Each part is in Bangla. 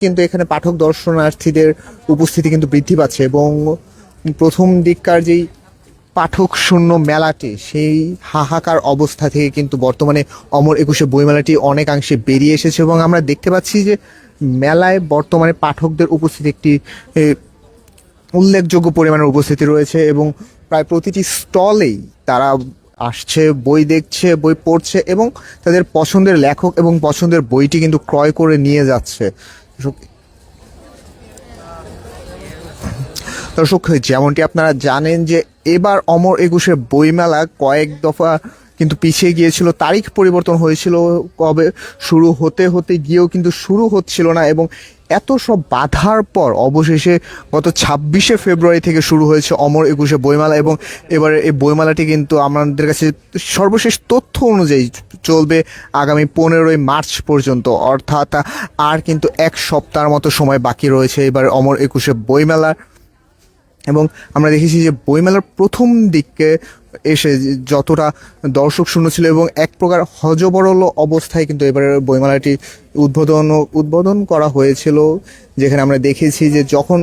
কিন্তু এখানে পাঠক দর্শনার্থীদের উপস্থিতি কিন্তু বৃদ্ধি পাচ্ছে এবং প্রথম দিককার যেই পাঠক শূন্য মেলাটি সেই হাহাকার অবস্থা থেকে কিন্তু বর্তমানে অমর একুশে বইমেলাটি অনেকাংশে বেরিয়ে এসেছে এবং আমরা দেখতে পাচ্ছি যে মেলায় বর্তমানে পাঠকদের উপস্থিতি একটি এ, উল্লেখযোগ্য পরিমাণের উপস্থিতি রয়েছে এবং প্রায় প্রতিটি স্টলেই তারা আসছে, বই দেখছে, বই পড়ছে এবং তাদের পছন্দের লেখক এবং পছন্দের বইটি কিন্তু ক্রয় করে নিয়ে যাচ্ছে। দর্শক, যেমনটি আপনারা জানেন যে এবার অমর একুশে বইমেলা কয়েক দফা কিন্তু পিছিয়ে গিয়েছিল, তারিখ পরিবর্তন হয়েছিল, কবে শুরু হতে হতে গিয়েও কিন্তু শুরু হচ্ছিল না এবং এত সব বাধার পর অবশেষে গত 26শে ফেব্রুয়ারি থেকে শুরু হয়েছে অমর একুশে বইমেলা এবং এবারে এই বইমেলাটি কিন্তু আমাদের কাছে সর্বশেষ তথ্য অনুযায়ী চলবে আগামী 15ই মার্চ পর্যন্ত, অর্থাৎ আর কিন্তু এক সপ্তাহের মতো সময় বাকি রয়েছে এবার অমর একুশে বইমেলার। এবং আমরা দেখেছি যে বইমেলার প্রথম দিকে এসে যতটা দর্শক শূন্য ছিল এবং এক প্রকার হযবরল অবস্থায় কিন্তু এবারে বইমেলাটি উদ্বোধন করা হয়েছিল, যেখানে আমরা দেখেছি যে যখন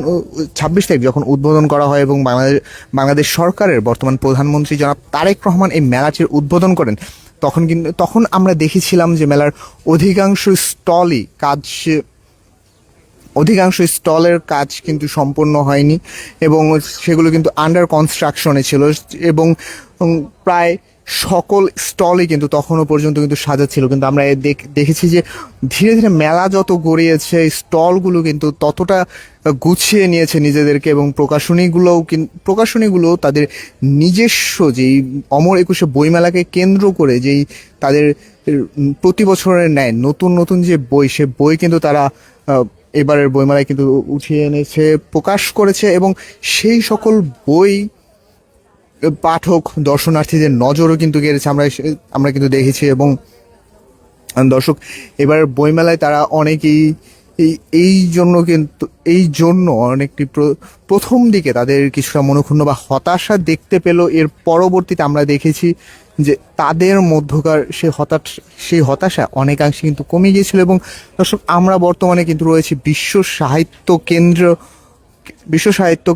26 তারিখ যখন উদ্বোধন করা হয় এবং বাংলাদেশ সরকারের বর্তমান প্রধানমন্ত্রী জনাব তারেক রহমান এই মেলাটির উদ্বোধন করেন, তখন আমরা দেখেছিলাম যে মেলার অধিকাংশ স্টলের কাজ কিন্তু সম্পূর্ণ হয়নি এবং সেগুলো কিন্তু আন্ডার কনস্ট্রাকশনে ছিল এবং প্রায় সকল স্টলই কিন্তু তখনও পর্যন্ত কিন্তু সাজা ছিল। কিন্তু আমরা দেখেছি যে ধীরে ধীরে মেলা যত গড়িয়েছে স্টলগুলো কিন্তু ততটা গুছিয়ে নিয়েছে নিজেদেরকে এবং প্রকাশনীগুলো তাদের নিজস্ব যেই অমর একুশে বইমেলাকে কেন্দ্র করে যেই তাদের প্রতি বছরের ন্যায় নতুন নতুন যে বই, সে বই কিন্তু তারা এবারের বইমেলায় কিন্তু উঠিয়ে এনেছে, প্রকাশ করেছে এবং সেই সকল বই পাঠক দর্শনার্থীদের নজরও কিন্তু কেড়েছে, আমরা কিন্তু দেখেছি। এবং দর্শক, এবার বইমেলায় তারা অনেকেই এই জন্য অনেকটি প্রথম দিকে তাদের কিছুটা মনক্ষুণ্ণ বা হতাশা দেখতে পেল। এর পরবর্তীতে আমরা দেখেছি যে তাদের মধ্যকার সেই হতাশা অনেকাংশে কিন্তু কমে গিয়েছিল। এবং দর্শক, আমরা বর্তমানে কিন্তু রয়েছি বিশ্ব সাহিত্য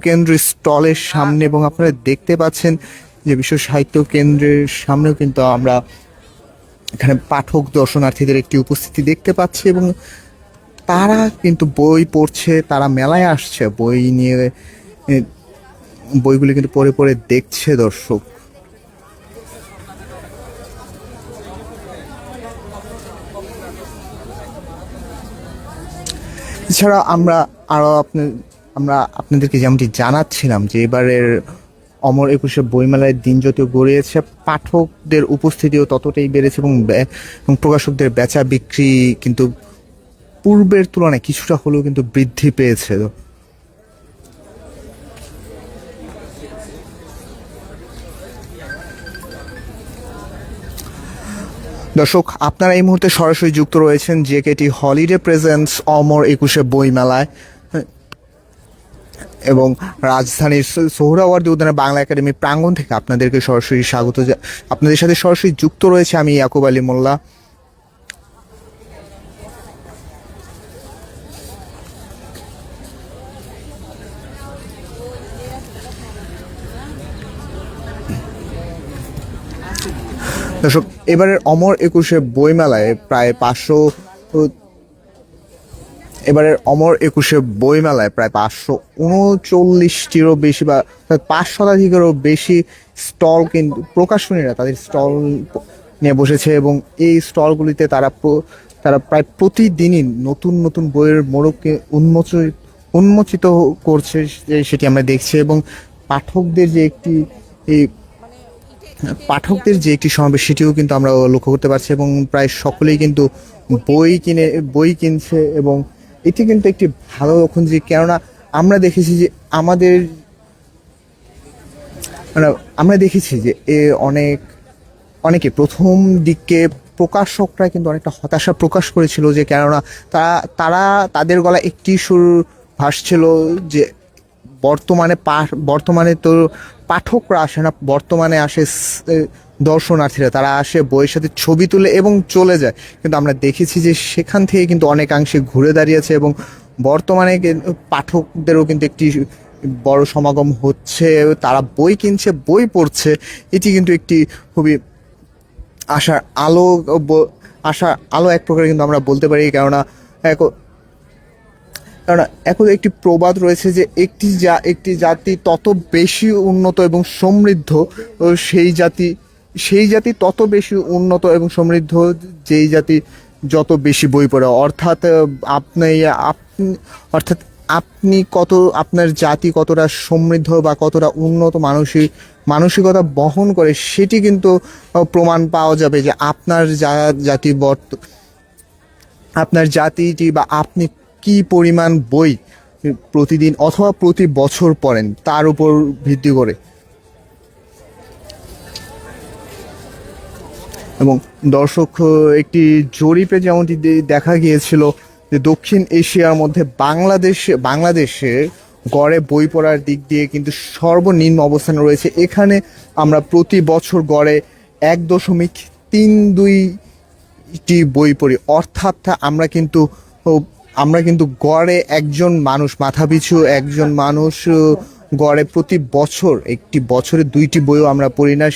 কেন্দ্র স্টলের সামনে এবং আপনারা দেখতে পাচ্ছেন যে বিশ্ব সাহিত্য কেন্দ্রের সামনেও কিন্তু আমরা এখানে পাঠক দর্শনার্থীদের একটি উপস্থিতি দেখতে পাচ্ছি এবং তারা কিন্তু বই পড়ছে, তারা মেলায় আসছে বই নিয়ে, বইগুলি কিন্তু পড়ে পড়ে দেখছে। দর্শক, এছাড়া আমরা আপনাদেরকে যেমনটি জানাচ্ছিলাম যে এবারের অমর একুশে বইমেলায় দিন যত গড়িয়েছে পাঠকদের উপস্থিতিও ততটাই বেড়েছে এবং প্রকাশকদের বেচা বিক্রি কিন্তু পূর্বের তুলনায় কিছুটা হলেও কিন্তু বৃদ্ধি পেয়েছে। দর্শক, আপনারা এই মুহূর্তে সরাসরি যুক্ত রয়েছেন জেকেটি হলিডে প্রেজেন্টস অমর একুশে বইমেলায় এবং রাজধানীর সোহরাওয়ার্দী উদ্যানে বাংলা একাডেমি প্রাঙ্গণ থেকে আপনাদেরকে সরাসরি স্বাগত। আপনাদের সাথে সরাসরি যুক্ত রয়েছে আমি ইয়াকুব আলী মোল্লা। দর্শক, এবারের অমর একুশে বইমেলায় প্রায় 539টিরও বেশি বা 5 শতাধিকেরও বেশি স্টল কিন্তু প্রকাশনীরা তাদের স্টল নিয়ে বসেছে এবং এই স্টলগুলিতে তারা প্রায় প্রতিদিনই নতুন নতুন বইয়ের মোড়ককে উন্মোচিত করছে, সেটি আমরা দেখছি। এবং পাঠকদের যে একটি সমাবেশ সেটিও কিন্তু আমরা লক্ষ্য করতে পারছি এবং প্রায় সকলেই কিন্তু বই কিনছে এবং এটি কিন্তু একটি ভালো লক্ষণ, যে কেননা আমরা দেখেছি যে অনেকে প্রথম দিকে প্রকাশকরা কিন্তু অনেকটা হতাশা প্রকাশ করেছিল, যে কেননা তাদের গলা একটি সুর ভাসছিল যে বর্তমানে তো পাঠকরা আসে না, বর্তমানে আসে দর্শনার্থীরা, তারা আসে বইয়ের সাথে ছবি তুলে এবং চলে যায়। কিন্তু আমরা দেখেছি যে সেখান থেকে কিন্তু অনেকাংশে ঘুরে দাঁড়িয়েছে এবং বর্তমানে পাঠকদেরও কিন্তু একটি বড় সমাগম হচ্ছে, তারা বই কিনছে, বই পড়ছে। এটি কিন্তু একটি খুবই আশার আলো, আশার আলো এক প্রকার কিন্তু আমরা বলতে পারি। কেননা কারণ এখন একটি প্রবাদ রয়েছে যে একটি জাতি তত বেশি উন্নত এবং সমৃদ্ধ, সেই জাতি তত বেশি উন্নত এবং সমৃদ্ধ যেই জাতি যত বেশি বই পড়ে। অর্থাৎ আপনি আপনার জাতি কতটা সমৃদ্ধ বা কতটা উন্নত মানসিকতা বহন করে, সেটি কিন্তু প্রমাণ পাওয়া যাবে যে আপনার জাতিটি বা আপনি কি পরিমাণ বই প্রতিদিন অথবা প্রতি বছর পড়েন তার উপর ভিত্তি করে। এবং দর্শক, একটি জরিপে যেমনটি দেখা গিয়েছিল যে দক্ষিণ এশিয়ার মধ্যে বাংলাদেশে গড়ে বই পড়ার দিক দিয়ে কিন্তু সর্বনিম্ন অবস্থানে রয়েছে। এখানে আমরা প্রতি বছর গড়ে 1.32টি বই পড়ি। অর্থাৎ আমরা কিন্তু গড়ে মাথাপিছু একজন মানুষ গড়ে প্রতি বছর একটি বছরে 2টি বইও আমরা পড়ি না।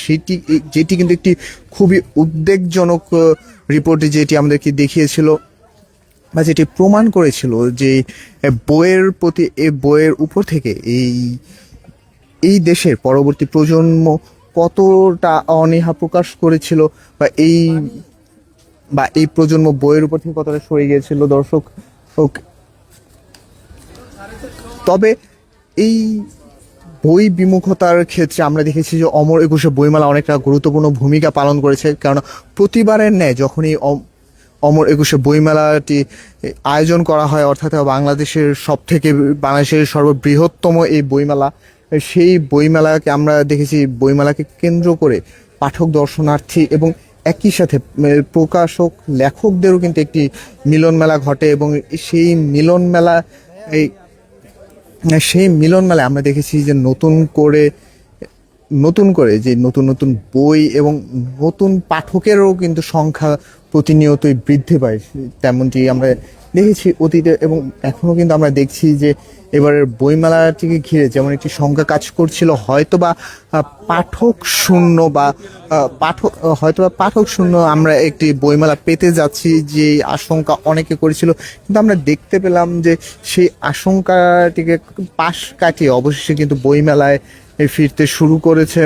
যেটি কিন্তু একটি খুবই উদ্বেগজনক রিপোর্টে যেটি আমাদেরকে দেখিয়েছিল বা যেটি প্রমাণ করেছিল যে বইয়ের উপর থেকে এই দেশের পরবর্তী প্রজন্ম কতটা অনীহা প্রকাশ করেছিল, বা এই প্রজন্ম বইয়ের উপর থেকে কতটা সরে গিয়েছিল। দর্শক, তবে এই বই বিমুখতার ক্ষেত্রে আমরা দেখেছি যে অমর একুশে বইমেলা অনেকটা গুরুত্বপূর্ণ ভূমিকা পালন করেছে। কারণ প্রতিবারের ন্যায় যখনই অমর একুশে বইমেলাটি আয়োজন করা হয়, অর্থাৎ বাংলাদেশের সর্ববৃহত্তম এই বইমেলা, সেই বইমেলাকে আমরা দেখেছি, বইমেলাকে কেন্দ্র করে পাঠক, দর্শনার্থী এবং একই সাথে প্রকাশক, লেখকদেরও কিন্তু একটি মিলন মেলা ঘটে। এবং সেই মিলন মেলায় আমরা দেখেছি যে নতুন করে যে নতুন নতুন বই এবং নতুন পাঠকেরও কিন্তু সংখ্যা প্রতিনিয়তই বৃদ্ধি পায়। তেমনটি আমরা দেখেছি অতীতে, এবং এখনও কিন্তু আমরা দেখছি যে এবারের বইমেলাটিকে ঘিরে যেমন একটি সংখ্যা কাজ করছিল, হয়তোবা পাঠক শূন্য আমরা একটি বইমেলা পেতে যাচ্ছি, যে আশঙ্কা অনেকে করেছিল। কিন্তু আমরা দেখতে পেলাম যে সেই আশঙ্কাটিকে পাশ কাটিয়ে অবশেষে কিন্তু বইমেলায় ফিরতে শুরু করেছে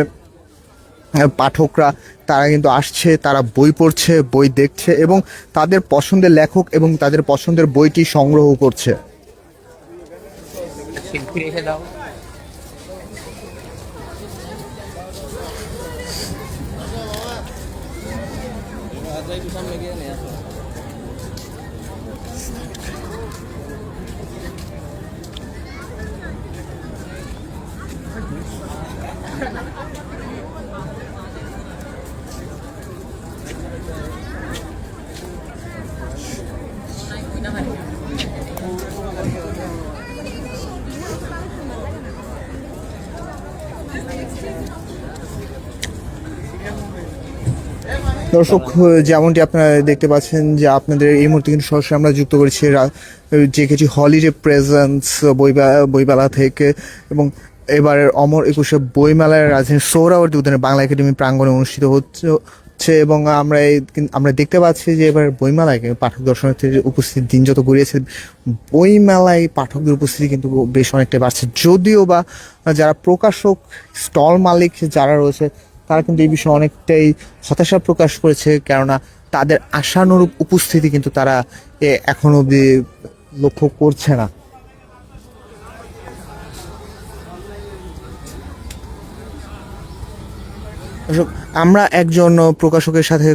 পাঠকরা। তারা কিন্তু আসছে, তারা বই পড়ছে, বই দেখছে এবং তাদের পছন্দের লেখক এবং তাদের পছন্দের বইটি সংগ্রহ করছে। দর্শক, যেমনটি আপনারা দেখতে পাচ্ছেন যে আপনাদের এই মুহূর্তে কিন্তু সরাসরি আমরা যুক্ত করেছি জেকেজি হলিডে প্রেজেন্স বইমেলা থেকে। এবং এবারের অমর একুশে বইমেলার রাজধানীর সোহরাওয়ার্দী উদ্যানে বাংলা একাডেমি প্রাঙ্গণে অনুষ্ঠিত হচ্ছে। এবং আমরা দেখতে পাচ্ছি যে এবার বইমেলায় পাঠক দর্শনার্থীদের উপস্থিতি দিন যত গড়িয়েছে, বইমেলায় পাঠকদের উপস্থিতি কিন্তু বেশ অনেকটাই বাড়ছে। যদিও বা যারা প্রকাশক, স্টল মালিক যারা রয়েছে, তারা কিন্তু এই বিষয়ে অনেকটাই হতাশা প্রকাশ করেছে। কেননা তাদের আশানুরূপ উপস্থিতি কিন্তু তারা এখনো অবধি লক্ষ্য করছে না। আমরা একজন প্রকাশকের সাথে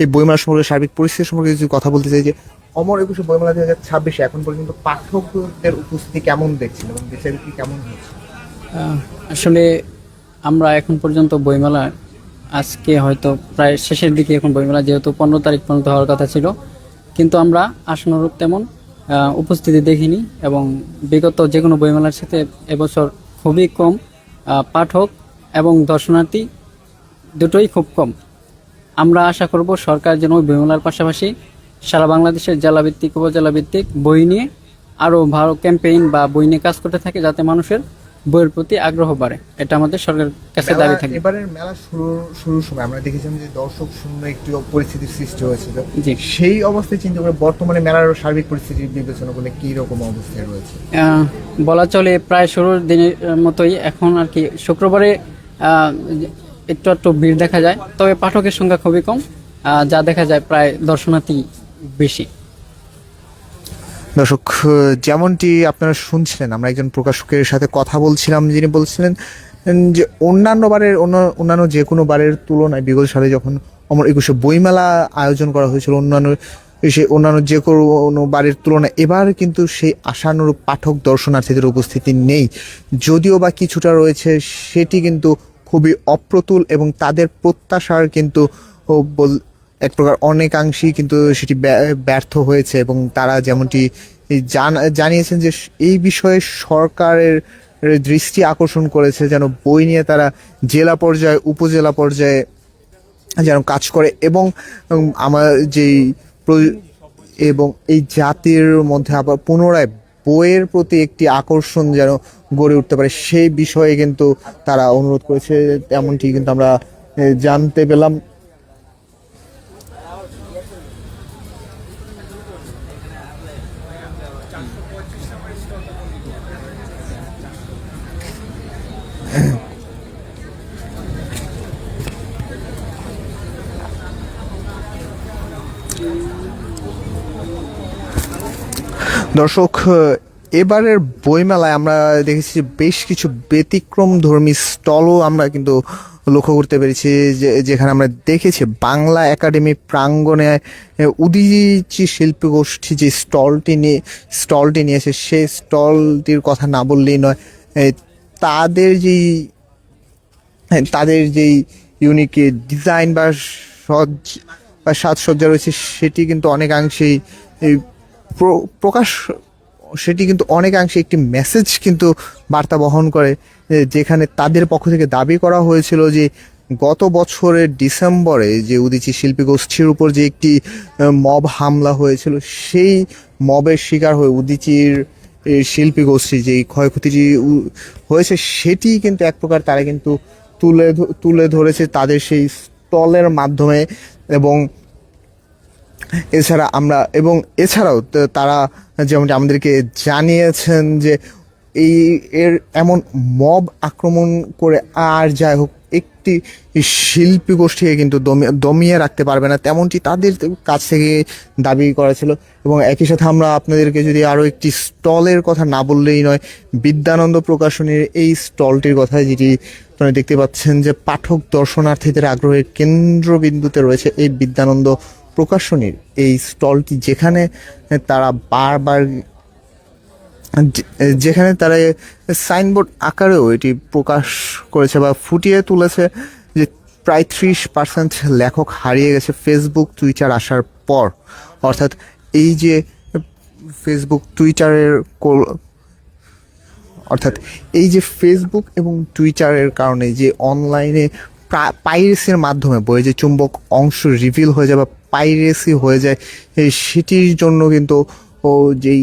এই বইমেলা সম্পর্কে, সার্বিক পরিস্থিতি সম্পর্কে কিছু কথা বলতে চাই যে অমর একুশে বইমেলা 2026 এখন পর্যন্ত পাঠকদের উপস্থিতি কেমন দেখছেন এবং দেশের কি কেমন হচ্ছে? আসলে আমরা এখন পর্যন্ত বইমেলা আজকে হয়তো প্রায় শেষের দিকে, এখন বইমেলা যেহেতু 15 তারিখ পর্যন্ত হওয়ার কথা ছিল, কিন্তু আমরা আশানুরূপ তেমন উপস্থিতি দেখিনি। এবং বিগত যে কোনো বইমেলার সাথে এবছর খুবই কম পাঠক এবং দর্শনার্থী দুটোই খুব কম। আমরা আশা করব সরকার যেন ওই বইমেলার পাশাপাশি সারা বাংলাদেশের জেলাভিত্তিক, উপজেলা ভিত্তিক বই নিয়ে আরো ভালো ক্যাম্পেইন বা বই নিয়ে কাজ করতে থাকে, যাতে মানুষের বইয়ের প্রতি আগ্রহ বাড়ে। এটা আমাদের সরকারের কাছে দাবি থাকে। এবারের মেলা শুরুর সময় আমরা দেখেছিলাম যে দর্শক শূন্য একটি পরিস্থিতির সৃষ্টি হয়েছিল। জি। সেই অবস্থায় চিন্তা করে বর্তমানে মেলার সার্বিক পরিস্থিতি বিবেচনা করলে কি রকম অবস্থায় রয়েছে? বলা চলে প্রায় শুরুর দিনের মতোই এখন আর কি। শুক্রবারে একটু একটু ভিড় দেখা যায়, তবে পাঠকের সংখ্যা খুবই কম, যা দেখা যায় প্রায় দর্শনার্থী বেশি। দর্শক, যেমনটি আপনারা শুনছিলেন, আমরা একজন প্রকাশকের সাথে কথা বলছিলাম, যিনি বলছিলেন যে অন্যান্য যে কোনো বারের তুলনায় বিগত সালে যখন অমর একুশে বইমেলা আয়োজন করা হয়েছিল, অন্যান্য যে কোনো বারের তুলনায় এবার কিন্তু সেই আশানুরূপ পাঠক দর্শনার্থীদের উপস্থিতি নেই। যদিও বা কিছুটা রয়েছে, সেটি কিন্তু খুবই অপ্রতুল এবং তাদের প্রত্যাশার কিন্তু এক প্রকার অনেকাংশেই কিন্তু সেটি ব্যর্থ হয়েছে। এবং তারা যেমনটি জানিয়েছেন যে এই বিষয়ে সরকারের দৃষ্টি আকর্ষণ করেছে, যেন বই নিয়ে তারা জেলা পর্যায়ে, উপজেলা পর্যায়ে যেন কাজ করে এবং আমার যেই এবং এই জাতির মধ্যে আবার পুনরায় বইয়ের প্রতি একটি আকর্ষণ যেন গড়ে উঠতে পারে, সেই বিষয়ে কিন্তু তারা অনুরোধ করেছে, তেমনটি কিন্তু আমরা জানতে পেলাম। দর্শক, এবারের বইমেলায় আমরা দেখেছি বেশ কিছু ব্যতিক্রম ধর্মী স্টলও আমরা কিন্তু লক্ষ্য করতে পেরেছি, যেখানে আমরা দেখেছি বাংলা একাডেমি প্রাঙ্গণে উদীচী শিল্পী গোষ্ঠী যে স্টলটি নিয়েছে, সেই স্টলটির কথা না বললেই নয়। তাদের যেই ইউনিক ডিজাইন বা সাজসজ্জা রয়েছে, সেটি কিন্তু অনেকাংশেই সেটি কিন্তু অনেকাংশে একটি মেসেজ কিন্তু বার্তা বহন করে, যেখানে তাদের পক্ষ থেকে দাবি করা হয়েছিল যে গত বছরের ডিসেম্বরে যে উদীচী শিল্পী গোষ্ঠীর উপর যে একটি মব হামলা হয়েছিল, সেই মবের শিকার হয়ে উদীচীর শিল্পী গোষ্ঠীর যেই ক্ষয়ক্ষতিটি হয়েছে, সেটি কিন্তু এক প্রকার তারা কিন্তু তুলে ধরেছে তাদের সেই স্টলের মাধ্যমে। এবং এছাড়াও তারা যেমনটি আমাদেরকে জানিয়েছেন যে এমন মব আক্রমণ করে আর যাই হোক একটি শিল্পী গোষ্ঠীকে কিন্তু দমিয়ে রাখতে পারবে না, তেমনটি তাদের কাছ থেকে দাবি করা ছিল। এবং একই সাথে আমরা আপনাদেরকে যদি আরও একটি স্টলের কথা না বললেই নয়, বিদ্যানন্দ প্রকাশনীর এই স্টলটির কথা, যেটি আপনারা দেখতে পাচ্ছেন যে পাঠক দর্শনার্থীদের আগ্রহের কেন্দ্রবিন্দুতে রয়েছে এই বিদ্যানন্দ প্রকাশনীর এই স্টলটি, যেখানে তারা সাইনবোর্ড আকারেও এটি প্রকাশ করেছে বা ফুটিয়ে তুলেছে যে প্রায় 30% লেখক হারিয়ে গেছে ফেসবুক টুইটার আসার পর। অর্থাৎ এই যে ফেসবুক এবং টুইটারের কারণে যে অনলাইনে পাইরেসির মাধ্যমে বইয়ের যে চুম্বক অংশ রিভিল হয়ে যায় বা পাইরেসি হয়ে যায়, সেটির জন্য কিন্তু যেই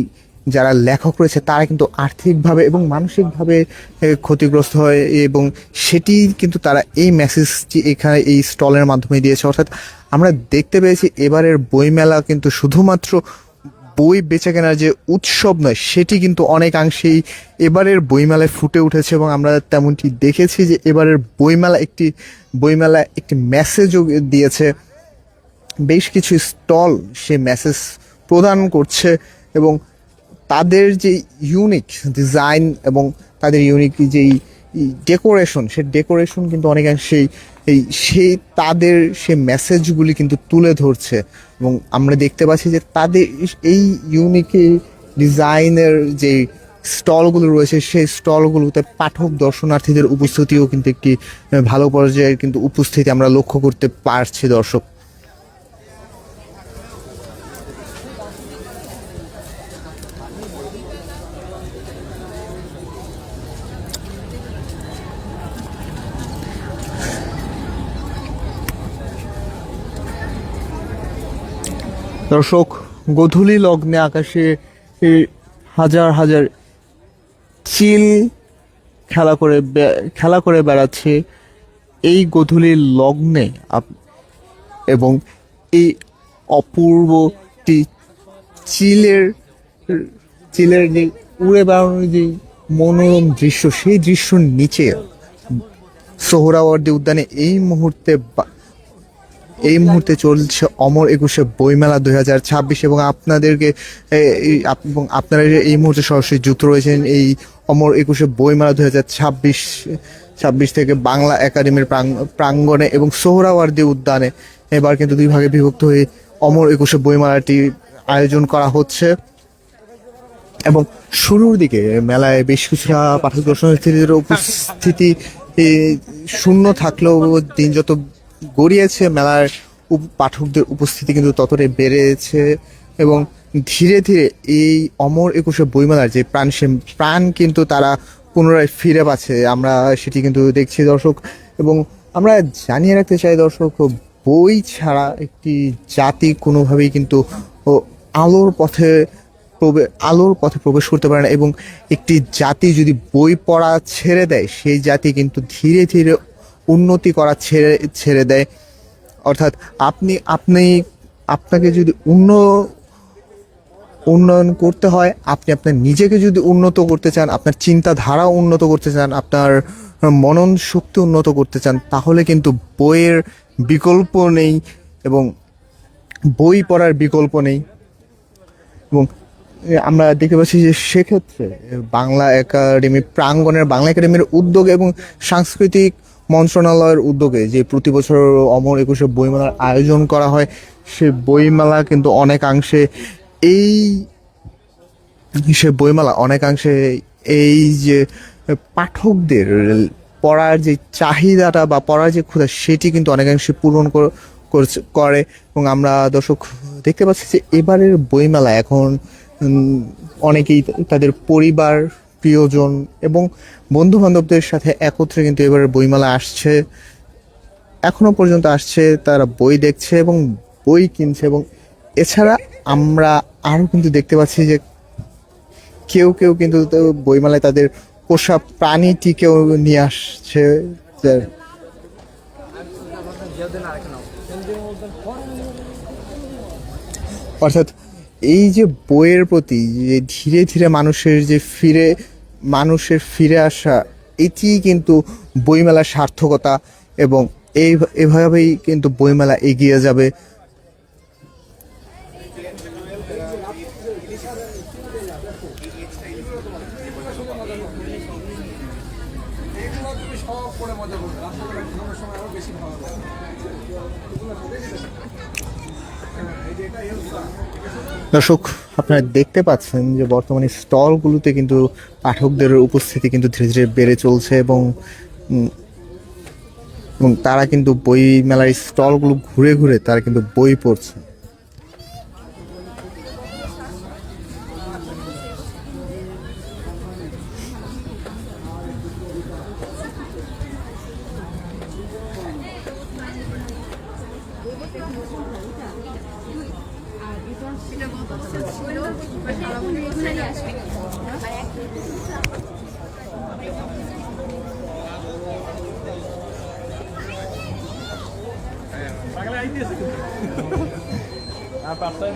যারা লেখক রয়েছে তারা কিন্তু আর্থিকভাবে এবং মানসিকভাবে ক্ষতিগ্রস্ত হয়, এবং সেটি কিন্তু তারা এই মেসেজটি এখানে এই স্টলের মাধ্যমে দিয়েছে। অর্থাৎ আমরা দেখতে পেয়েছি এবারের বইমেলা কিন্তু শুধুমাত্র বই বেচা কেনার যে উৎসব নয়, সেটি কিন্তু অনেকাংশেই এবারের বইমেলায় ফুটে উঠেছে। এবং আমরা তেমনটি দেখেছি যে এবারের বইমেলা একটি মেসেজও দিয়েছে। বেশ কিছু স্টল সে মেসেজ প্রদান করছে এবং তাদের যে ইউনিক ডিজাইন এবং তাদের ইউনিক যেই ডেকোরেশন, সে ডেকোরেশন কিন্তু অনেকাংশেই তাদের সে মেসেজগুলি কিন্তু তুলে ধরছে। এবং আমরা দেখতে পাচ্ছি যে তাদের এই ইউনিক ডিজাইনের যে স্টলগুলো রয়েছে, সেই স্টলগুলোতে পাঠক দর্শনার্থীদের উপস্থিতিও কিন্তু একটি ভালো পর্যায়ের কিন্তু উপস্থিতি আমরা লক্ষ্য করতে পারছি। দর্শক, গোধূলি লগ্নে আকাশে হাজার হাজার চিল খেলা করে বেড়াচ্ছে এই গোধূলির লগ্নে এবং এই অপূর্বটি চিলের চিলের যে উড়ে বেড়ানোর যে মনোরম দৃশ্য, সেই দৃশ্যর নিচে সোহরাওয়ার্দী উদ্যানে এই মুহূর্তে চলছে অমর একুশে বইমেলা 2026 এবং আপনারা এই মুহূর্তে সরাসরি যুক্ত রয়েছেন এই অমর একুশে বইমেলা 2026 থেকে বাংলা একাডেমির প্রাঙ্গণে এবং সোহরাওয়ার্দী উদ্যানে। এবার কিন্তু দুই ভাগে বিভক্ত হয়ে অমর একুশে বইমেলাটি আয়োজন করা হচ্ছে এবং শুরুর দিকে মেলায় বেশ কিছুটা পাঠক দর্শনার্থীদের উপস্থিতি শূন্য থাকলেও দিন যত গড়িয়েছে মেলার পাঠকদের উপস্থিতি কিন্তু ততটাই বেড়েছে এবং ধীরে ধীরে এই অমর একুশে বইমেলার যে প্রাণ কিন্তু তারা পুনরায় ফিরে পাচ্ছে, আমরা সেটি কিন্তু দেখছি দর্শক। এবং আমরা জানিয়ে রাখতে চাই দর্শক, বই ছাড়া একটি জাতি কোনোভাবেই কিন্তু আলোর পথে প্রবেশ করতে পারে না এবং একটি জাতি যদি বই পড়া ছেড়ে দেয় সেই জাতি কিন্তু ধীরে ধীরে উন্নতি করা ছেড়ে দেয়। অর্থাৎ আপনাকে যদি উন্নয়ন করতে হয়, আপনি আপনার নিজেকে যদি উন্নত করতে চান, আপনার চিন্তাধারা উন্নত করতে চান, আপনার মনন শক্তি উন্নত করতে চান, তাহলে কিন্তু বইয়ের বিকল্প নেই এবং বই পড়ার বিকল্প নেই। এবং আমরা দেখতে পাচ্ছি যে সেক্ষেত্রে বাংলা একাডেমির উদ্যোগে এবং সাংস্কৃতিক মন্ত্রণালয়ের উদ্যোগে যে প্রতি বছর অমর একুশে বইমেলার আয়োজন করা হয়, সে বইমেলা কিন্তু অনেকাংশে এই যে পাঠকদের পড়ার যে চাহিদাটা বা পড়ার যে ক্ষুধা, সেটি কিন্তু অনেকাংশে পূরণ করে। এবং আমরা দর্শক দেখতে পাচ্ছি যে এবারের বইমেলা এখন অনেকেই তাদের পরিবার, প্রিয়জন এবং বন্ধু বান্ধবদের সাথে একত্রে কিন্তু এবারের বইমেলা এখনো পর্যন্ত আসছে, তারা বই দেখছে এবং বই কিনছে। এবং এছাড়া আমরা আরও কিন্তু দেখতে পাচ্ছি যে কেউ কেউ কিন্তু বইমেলায় তাদের পোষা প্রাণীটিকেও নিয়ে আসছে। অর্থাৎ এই যে বইয়ের প্রতি যে ধীরে ধীরে মানুষের ফিরে আসা, এটি কিন্তু বইমেলার সার্থকতা এবং এভাবেই কিন্তু বইমেলা এগিয়ে যাবে। দর্শক, আপনারা দেখতে পাচ্ছেন যে বর্তমানে স্টলগুলোতে কিন্তু পাঠকদের উপস্থিতি কিন্তু ধীরে ধীরে বেড়ে চলছে এবং তারা কিন্তু বই মেলার স্টলগুলো ঘুরে ঘুরে তারা কিন্তু বই পড়ছে।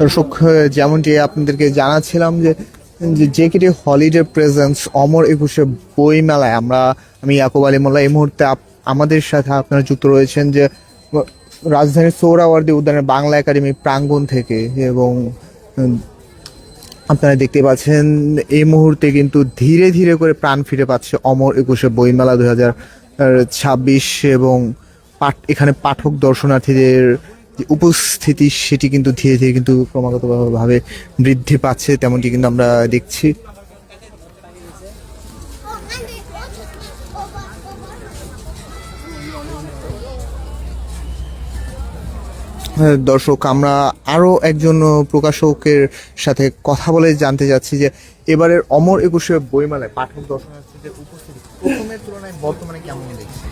দর্শক, যেমনটি আপনাদেরকে জানাচ্ছিলাম যে জেকেটি হলিডে প্রেজেন্স অমর একুশে বই মেলায় আমি ইয়াকুব আলী মোল্লা। এই মুহূর্তে আমাদের সাথে আপনারা যুক্ত রয়েছেন যে রাজধানীর সোহরাওয়ার্দী উদ্যানের বাংলা একাডেমি প্রাঙ্গণ থেকে এবং আপনারা দেখতে পাচ্ছেন এই মুহূর্তে কিন্তু ধীরে ধীরে করে প্রাণ ফিরে পাচ্ছে অমর একুশে বইমেলা 2026 এবং এখানে পাঠক দর্শনার্থীদের যে উপস্থিতি সেটি কিন্তু ধীরে ধীরে কিন্তু ক্রমাগতভাবে বৃদ্ধি পাচ্ছে, তেমনটি কিন্তু আমরা দেখছি। দর্শক, আমরা আরও একজন প্রকাশকের সাথে কথা বলে জানতে যাচ্ছি যে এবারের অমর একুশে বইমেলায় পাঠক দর্শনার্থীদের উপস্থিতি প্রথমের তুলনায় বর্তমানে কেমন দেখছে?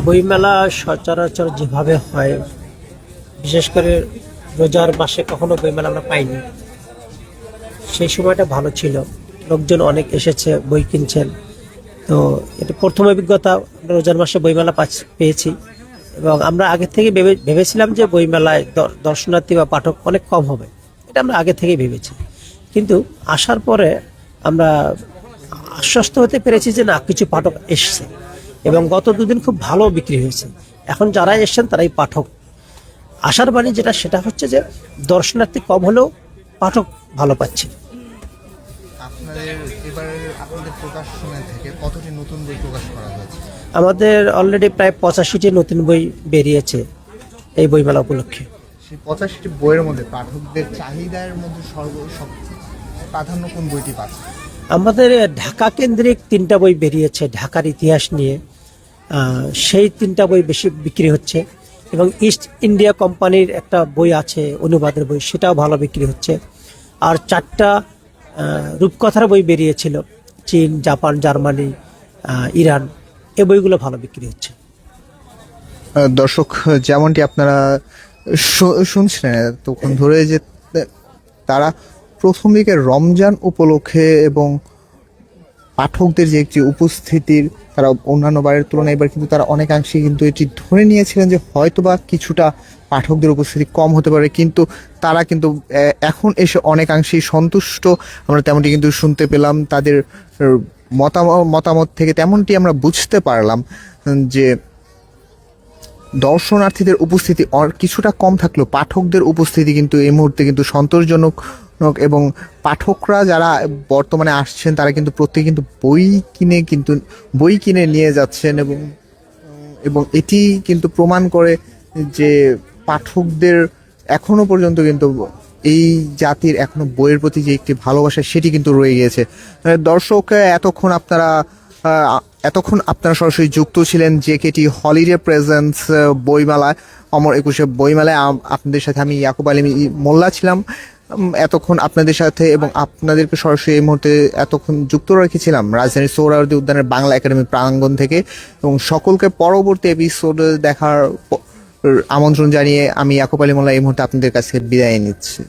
বইমেলা সচরাচর যেভাবে হয়, বিশেষ করে রোজার মাসে কখনো বইমেলা আমরা পাইনি। সেই সময়টা ভালো ছিল, লোকজন অনেক এসেছে, বই কিনছেন। তো এটা প্রথম অভিজ্ঞতা, আমরা রোজার মাসে বইমেলা পেয়েছি। এবং আমরা আগে থেকে ভেবেছিলাম যে বইমেলায় দর্শনার্থী বা পাঠক অনেক কম হবে, এটা আমরা আগে থেকেই ভেবেছি। কিন্তু আসার পরে আমরা আশ্বস্ত হতে পেরেছি যে না, কিছু পাঠক এসছে এবং গত দুদিন খুব ভালো বিক্রি হয়েছে। এখন যারা এসছেন তারাই পাঠক। আশার বাণী যেটা, সেটা হচ্ছে যে দর্শনার্থী কম হলেও পাঠক ভালো পাচ্ছে। আপনাদের আপনাদের প্রকাশনা থেকে কতটি নতুন বই প্রকাশ করা হয়েছে? আমাদের অলরেডি প্রায় 85টি নতুন বই বেরিয়েছে এই বইমেলা উপলক্ষে। সেই 85টি বইয়ের মধ্যে পাঠকদের চাহিদার মধ্যে সব প্রাধান্য কোন বইটি পাচ্ছে? আমাদের ঢাকা কেন্দ্রিক 3টা বই বেরিয়েছে ঢাকার ইতিহাস নিয়ে, সেই 3টা বই বেশি বিক্রি হচ্ছে। এবং ইস্ট ইন্ডিয়া কোম্পানির একটা বই আছে অনুবাদের বই, সেটাও ভালো বিক্রি হচ্ছে। আর 4টা রূপকথার বই বেরিয়েছিল, চীন, জাপান, জার্মানি, ইরান, এই বইগুলো ভালো বিক্রি হচ্ছে। দর্শক, যেমনটি আপনারা শুনছিলেন তখন ধরে যে তারা প্রথম দিকে রমজান উপলক্ষে এবং পাঠকদের যে একটি উপস্থিতির, তারা অন্যান্য বারের তুলনায় এবার কিন্তু তারা অনেকাংশে কিন্তু এটি ধরে নিয়েছিলেন যে হয়তোবা কিছুটা পাঠকদের উপস্থিতি কম হতে পারে, কিন্তু তারা কিন্তু এখন এসে অনেকাংশেই সন্তুষ্ট। আমরা তেমনটি কিন্তু শুনতে পেলাম, তাদের মতামত থেকে তেমনটি আমরা বুঝতে পারলাম যে দর্শনার্থীদের উপস্থিতি কিছুটা কম থাকলেও পাঠকদের উপস্থিতি কিন্তু এই মুহূর্তে কিন্তু সন্তোষজনক। এবং পাঠকরা যারা বর্তমানে আসছেন তারা কিন্তু প্রত্যেকে কিন্তু বই কিনে নিয়ে যাচ্ছেন এবং এটি কিন্তু প্রমাণ করে যে পাঠকদের এখনো পর্যন্ত কিন্তু এই জাতির এখনো বইয়ের প্রতি যে একটি ভালোবাসা, সেটি কিন্তু রয়ে গিয়েছে। দর্শক, এতক্ষণ আপনারা সরাসরি যুক্ত ছিলেন জেকেটি হলিডে প্রেজেন্স বইমেলায়, অমর একুশে বইমেলায়। আপনাদের সাথে আমি ইয়াকুব আলী মোল্লা ছিলাম এতক্ষণ আপনাদের সাথে, এবং আপনাদেরকে সরাসরি এই মুহূর্তে এতক্ষণ যুক্ত রেখেছিলাম রাজধানীর সোহরাওয়ার্দী উদ্যানের বাংলা একাডেমি প্রাঙ্গণ থেকে। এবং সকলকে পরবর্তী এপিসোড দেখার আমন্ত্রণ জানিয়ে আমি ইয়াকুব আলী মোল্লা এই মুহূর্তে আপনাদের কাছে বিদায় নিচ্ছি।